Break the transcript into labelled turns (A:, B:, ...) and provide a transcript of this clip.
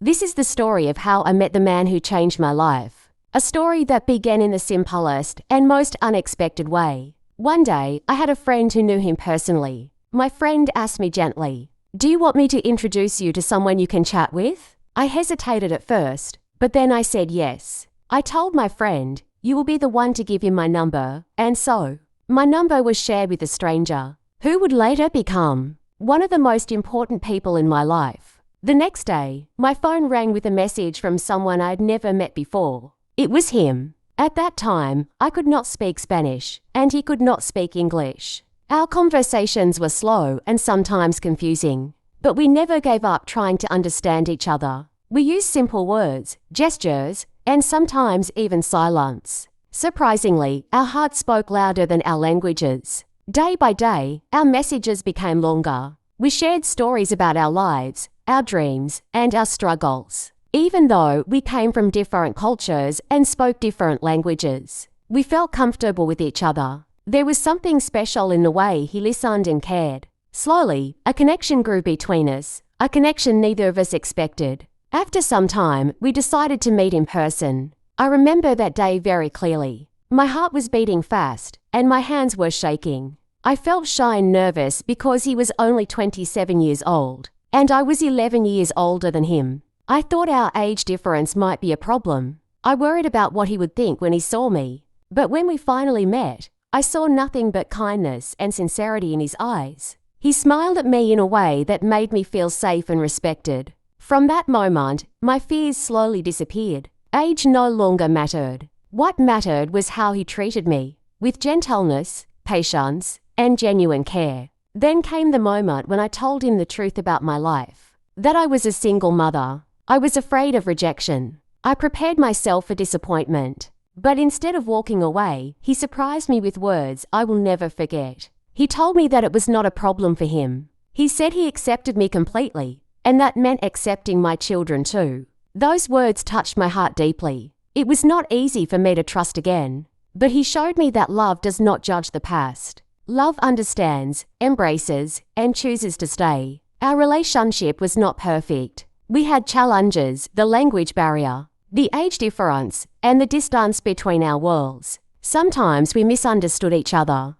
A: This is the story of how I met the man who changed my life. A story that began in the simplest and most unexpected way. One day, I had a friend who knew him personally. My friend asked me gently, "Do you want me to introduce you to someone you can chat with?" I hesitated at first, but then I said yes. I told my friend, "You will be the one to give him my number," and so, my number was shared with a stranger, who would later become one of the most important people in my life. The next day, my phone rang with a message from someone I'd never met before. It was him. At that time, I could not speak Spanish, and he could not speak English. Our conversations were slow and sometimes confusing, but we never gave up trying to understand each other. We used simple words, gestures, and sometimes even silence. Surprisingly, our hearts spoke louder than our languages. Day by day, our messages became longer. We shared stories about our lives, our dreams, and our struggles. Even though we came from different cultures and spoke different languages, we felt comfortable with each other. There was something special in the way he listened and cared. Slowly, a connection grew between us, a connection neither of us expected. After some time, we decided to meet in person. I remember that day very clearly. My heart was beating fast, and my hands were shaking. I felt shy and nervous because he was only 27 years old, and I was 11 years older than him. I thought our age difference might be a problem. I worried about what he would think when he saw me. But when we finally met, I saw nothing but kindness and sincerity in his eyes. He smiled at me in a way that made me feel safe and respected. From that moment, my fears slowly disappeared. Age no longer mattered. What mattered was how he treated me, with gentleness, patience, and genuine care. Then came the moment when I told him the truth about my life. That I was a single mother. I was afraid of rejection. I prepared myself for disappointment. But instead of walking away, he surprised me with words I will never forget. He told me that it was not a problem for him. He said he accepted me completely, and that meant accepting my children too. Those words touched my heart deeply. It was not easy for me to trust again, but he showed me that love does not judge the past. Love understands, embraces, and chooses to stay. Our relationship was not perfect. We had challenges, the language barrier, the age difference, and the distance between our worlds. Sometimes we misunderstood each other,